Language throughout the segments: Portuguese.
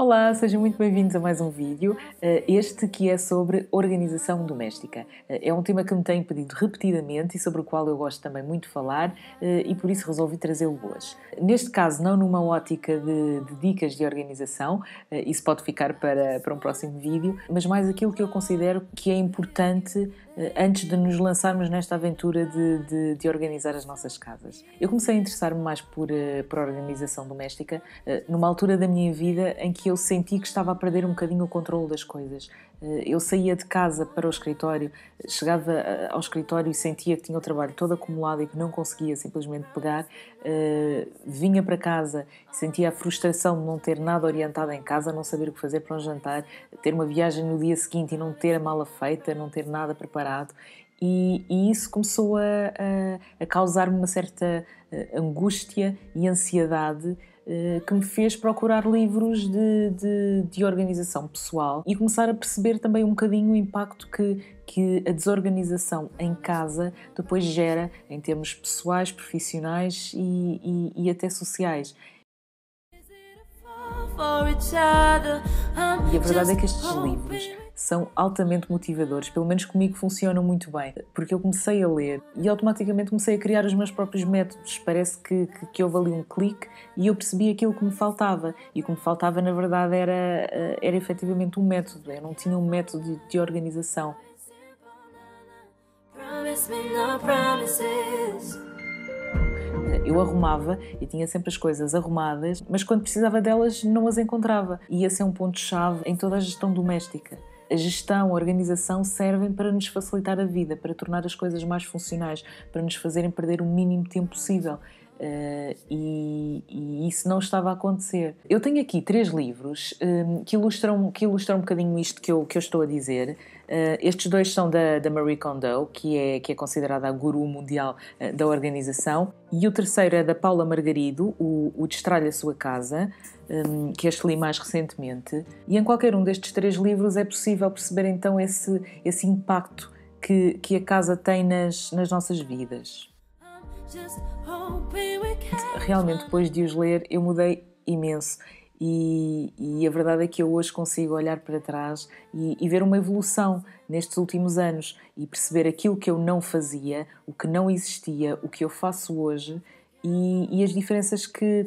Olá, sejam muito bem-vindos a mais um vídeo, este que é sobre organização doméstica. É um tema que me têm pedido repetidamente e sobre o qual eu gosto também muito de falar e por isso resolvi trazê-lo hoje. Neste caso, não numa ótica de dicas de organização, isso pode ficar para um próximo vídeo, mas mais aquilo que eu considero que é importante antes de nos lançarmos nesta aventura de organizar as nossas casas. Eu comecei a interessar-me mais por organização doméstica numa altura da minha vida em que eu senti que estava a perder um bocadinho o controle das coisas. Eu saía de casa para o escritório, chegava ao escritório e sentia que tinha o trabalho todo acumulado e que não conseguia simplesmente pegar. Vinha para casa e sentia a frustração de não ter nada orientado em casa, não saber o que fazer para um jantar, ter uma viagem no dia seguinte e não ter a mala feita, não ter nada preparado. E isso começou a causar-me uma certa angústia e ansiedade que me fez procurar livros de organização pessoal e começar a perceber também um bocadinho o impacto que a desorganização em casa depois gera em termos pessoais, profissionais e até sociais. E a verdade é que estes livros são altamente motivadores, pelo menos comigo funcionam muito bem, porque eu comecei a ler e automaticamente comecei a criar os meus próprios métodos. Parece que houve ali um clique e eu percebi aquilo que me faltava. E o que me faltava, na verdade, era efetivamente um método. Eu não tinha um método de organização. Eu arrumava e tinha sempre as coisas arrumadas, mas quando precisava delas não as encontrava. E esse é um ponto-chave em toda a gestão doméstica. A gestão, a organização servem para nos facilitar a vida, para tornar as coisas mais funcionais, para nos fazerem perder o mínimo tempo possível. E isso não estava a acontecer. Eu tenho aqui 3 livros que ilustram um bocadinho isto que eu estou a dizer. Estes 2 são da Marie Kondo, que é considerada a guru mundial da organização, e o terceiro é da Paula Margarido, o Destralhe a Sua Casa, que este li mais recentemente. E em qualquer um destes 3 livros é possível perceber então esse impacto que a casa tem nas nossas vidas. Realmente, depois de os ler, eu mudei imenso e a verdade é que eu hoje consigo olhar para trás e ver uma evolução nestes últimos anos e perceber aquilo que eu não fazia, o que não existia, o que eu faço hoje e as diferenças que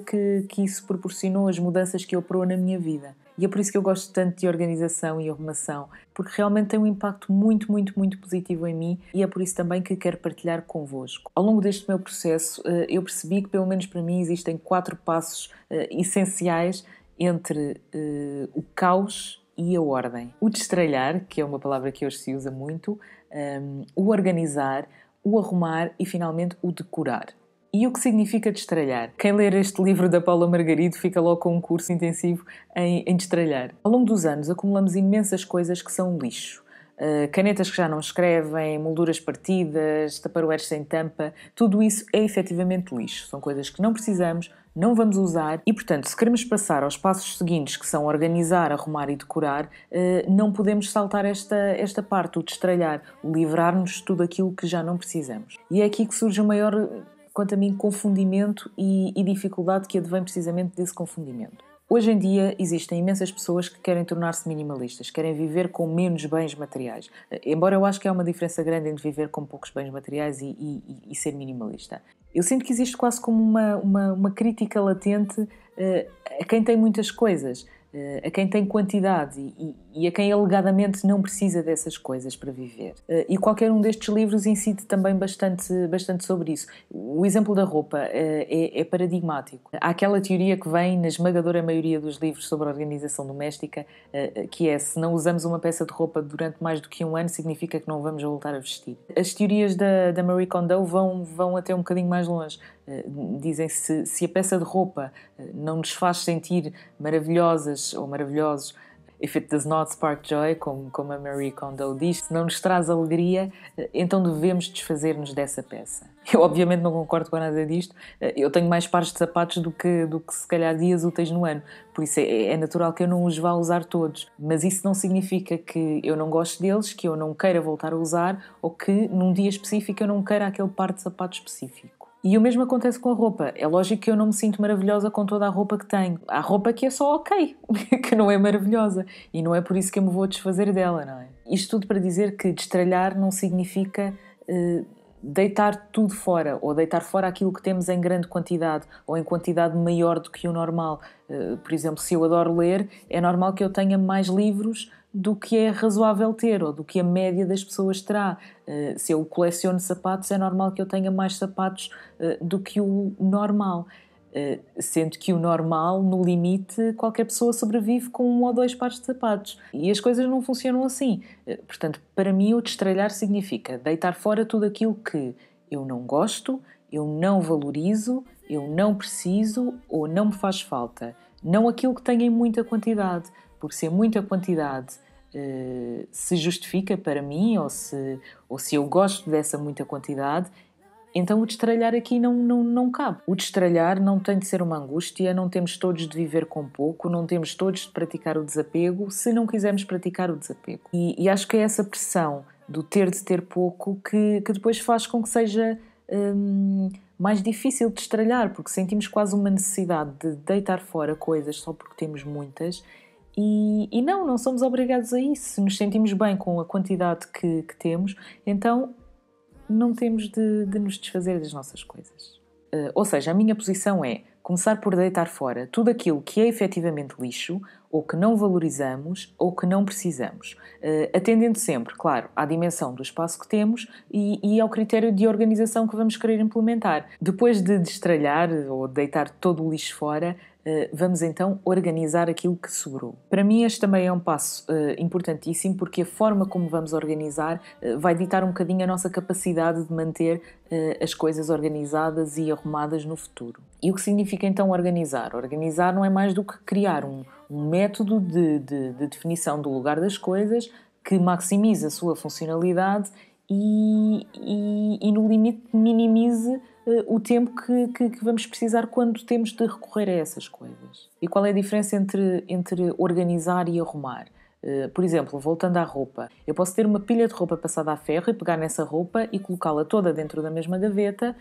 isso proporcionou, as mudanças que operou na minha vida. E é por isso que eu gosto tanto de organização e arrumação, porque realmente tem um impacto muito, muito, muito positivo em mim e é por isso também que quero partilhar convosco. Ao longo deste meu processo, eu percebi que, pelo menos para mim, existem 4 passos essenciais entre o caos e a ordem. O destralhar, que é uma palavra que hoje se usa muito, o organizar, o arrumar e, finalmente, o decorar. E o que significa destralhar? Quem ler este livro da Paula Margarido fica logo com um curso intensivo em destralhar. Ao longo dos anos acumulamos imensas coisas que são lixo. Canetas que já não escrevem, molduras partidas, tupperwares sem tampa, tudo isso é efetivamente lixo. São coisas que não precisamos, não vamos usar e, portanto, se queremos passar aos passos seguintes, que são organizar, arrumar e decorar, não podemos saltar esta parte, o destralhar, o livrar-nos de tudo aquilo que já não precisamos. E é aqui que surge o maior, quanto a mim, confundimento e dificuldade que advém precisamente desse confundimento. Hoje em dia existem imensas pessoas que querem tornar-se minimalistas, querem viver com menos bens materiais. Embora eu acho que há uma diferença grande entre viver com poucos bens materiais e ser minimalista. Eu sinto que existe quase como uma crítica latente a quem tem muitas coisas, a quem tem quantidade e a quem alegadamente não precisa dessas coisas para viver. E qualquer um destes livros incide também bastante sobre isso. O exemplo da roupa é paradigmático. Há aquela teoria que vem na esmagadora maioria dos livros sobre organização doméstica, que é: se não usamos uma peça de roupa durante mais do que um ano, significa que não vamos voltar a vestir. As teorias da Marie Kondo vão até um bocadinho mais longe. Dizem se a peça de roupa não nos faz sentir maravilhosas ou maravilhosos, if it does not spark joy, como a Marie Kondo diz, se não nos traz alegria, então devemos desfazer-nos dessa peça. Eu obviamente não concordo com nada disto. Eu tenho mais pares de sapatos do que se calhar dias úteis no ano, por isso é natural que eu não os vá usar todos, mas isso não significa que eu não goste deles, que eu não queira voltar a usar ou que num dia específico eu não queira aquele par de sapatos específico. E o mesmo acontece com a roupa. É lógico que eu não me sinto maravilhosa com toda a roupa que tenho. Há roupa que é só ok, que não é maravilhosa. E não é por isso que eu me vou desfazer dela, não é? Isto tudo para dizer que destralhar não significa deitar tudo fora, ou deitar fora aquilo que temos em grande quantidade, ou em quantidade maior do que o normal. Por exemplo, se eu adoro ler, é normal que eu tenha mais livros do que é razoável ter, ou do que a média das pessoas terá. Se eu coleciono sapatos, é normal que eu tenha mais sapatos do que o normal. Sendo que o normal, no limite, qualquer pessoa sobrevive com 1 ou 2 pares de sapatos. E as coisas não funcionam assim. Portanto, para mim, o destralhar significa deitar fora tudo aquilo que eu não gosto, eu não valorizo, eu não preciso ou não me faz falta. Não aquilo que tenho em muita quantidade, porque se em muita quantidade se justifica para mim, ou se eu gosto dessa muita quantidade, então o destralhar aqui não cabe. O destralhar não tem de ser uma angústia, não temos todos de viver com pouco, não temos todos de praticar o desapego se não quisermos praticar o desapego. E acho que é essa pressão do ter de ter pouco que depois faz com que seja mais difícil de destralhar, porque sentimos quase uma necessidade de deitar fora coisas só porque temos muitas. E não somos obrigados a isso. Se nos sentimos bem com a quantidade que temos, então não temos de nos desfazer das nossas coisas. Ou seja, a minha posição é começar por deitar fora tudo aquilo que é efetivamente lixo, ou que não valorizamos, ou que não precisamos. Atendendo sempre, claro, à dimensão do espaço que temos e ao critério de organização que vamos querer implementar. Depois de destralhar ou deitar todo o lixo fora, vamos então organizar aquilo que sobrou. Para mim este também é um passo importantíssimo, porque a forma como vamos organizar vai ditar um bocadinho a nossa capacidade de manter as coisas organizadas e arrumadas no futuro. E o que significa então organizar? Organizar não é mais do que criar um método de definição do lugar das coisas que maximize a sua funcionalidade e no limite minimize o tempo que vamos precisar quando temos de recorrer a essas coisas. E qual é a diferença entre organizar e arrumar? Por exemplo, voltando à roupa, eu posso ter uma pilha de roupa passada a ferro e pegar nessa roupa e colocá-la toda dentro da mesma gaveta,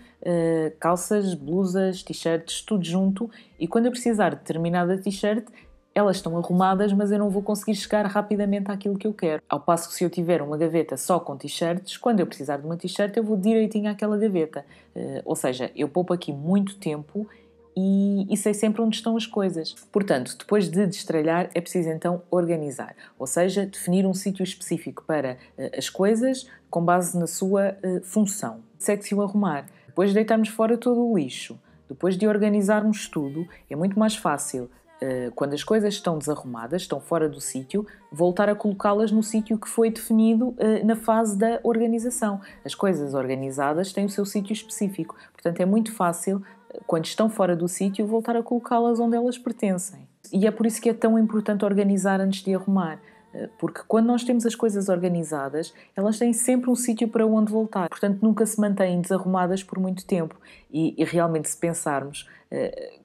calças, blusas, t-shirts, tudo junto, e quando eu precisar de determinada t-shirt, elas estão arrumadas, mas eu não vou conseguir chegar rapidamente àquilo que eu quero. Ao passo que se eu tiver uma gaveta só com t-shirts, quando eu precisar de uma t-shirt eu vou direitinho àquela gaveta. Ou seja, eu poupo aqui muito tempo e sei sempre onde estão as coisas. Portanto, depois de destralhar, é preciso então organizar. Ou seja, definir um sítio específico para as coisas com base na sua função. Segue-se o arrumar. Depois de deitarmos fora todo o lixo, depois de organizarmos tudo, é muito mais fácil, quando as coisas estão desarrumadas, estão fora do sítio, voltar a colocá-las no sítio que foi definido na fase da organização. As coisas organizadas têm o seu sítio específico, portanto é muito fácil, quando estão fora do sítio, voltar a colocá-las onde elas pertencem. E é por isso que é tão importante organizar antes de arrumar, porque quando nós temos as coisas organizadas, elas têm sempre um sítio para onde voltar, portanto nunca se mantêm desarrumadas por muito tempo. E realmente, se pensarmos,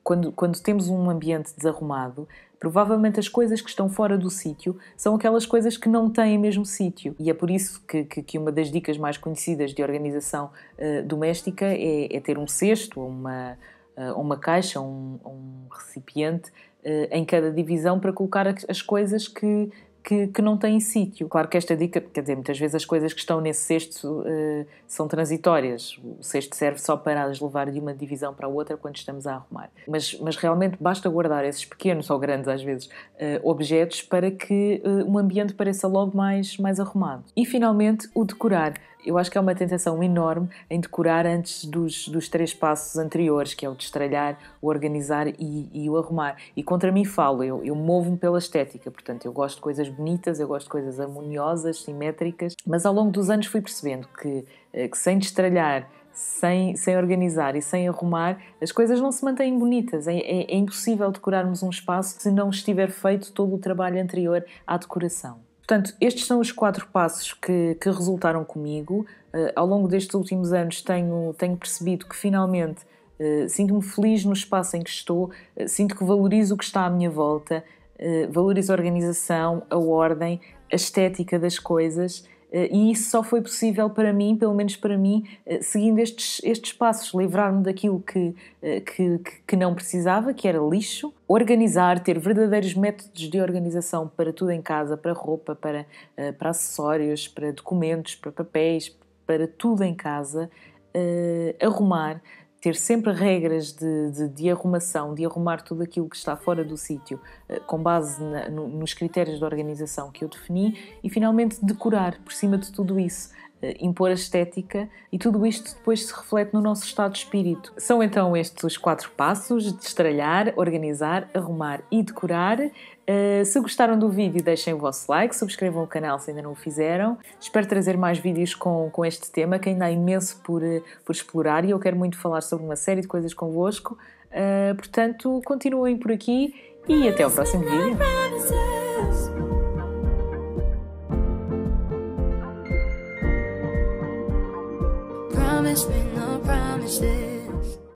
quando temos um ambiente desarrumado, provavelmente as coisas que estão fora do sítio são aquelas coisas que não têm mesmo sítio. E é por isso que uma das dicas mais conhecidas de organização doméstica é ter um cesto, uma caixa, um recipiente em cada divisão para colocar as coisas que não têm sítio. Claro que esta dica, quer dizer, muitas vezes as coisas que estão nesse cesto são transitórias. O cesto serve só para as levar de uma divisão para a outra quando estamos a arrumar. Mas realmente basta guardar esses pequenos ou grandes, às vezes, objetos para que um ambiente pareça logo mais arrumado. E, finalmente, o decorar. Eu acho que há uma tentação enorme em decorar antes dos 3 passos anteriores, que é o destralhar, o organizar e o arrumar. E contra mim falo, eu movo-me pela estética, portanto eu gosto de coisas bonitas, eu gosto de coisas harmoniosas, simétricas, mas ao longo dos anos fui percebendo que sem destralhar, sem organizar e sem arrumar, as coisas não se mantêm bonitas. É impossível decorarmos um espaço se não estiver feito todo o trabalho anterior à decoração. Portanto, estes são os 4 passos que resultaram comigo. Ao longo destes últimos anos tenho percebido que finalmente sinto-me feliz no espaço em que estou, sinto que valorizo o que está à minha volta, valorizo a organização, a ordem, a estética das coisas E isso só foi possível para mim, pelo menos para mim, seguindo estes passos, livrar-me daquilo que não precisava, que era lixo, organizar, ter verdadeiros métodos de organização para tudo em casa, para roupa, para acessórios, para documentos, para papéis, para tudo em casa, arrumar, ter sempre regras de arrumação, de arrumar tudo aquilo que está fora do sítio, com base nos critérios de organização que eu defini, e finalmente decorar por cima de tudo isso, impor a estética, e tudo isto depois se reflete no nosso estado de espírito. São então estes os 4 passos: destralhar, organizar, arrumar e decorar. Se gostaram do vídeo, deixem o vosso like, subscrevam o canal se ainda não o fizeram. Espero trazer mais vídeos com este tema, que ainda há imenso por explorar, e eu quero muito falar sobre uma série de coisas convosco. Portanto, continuem por aqui e até ao próximo vídeo. Promise me no promises.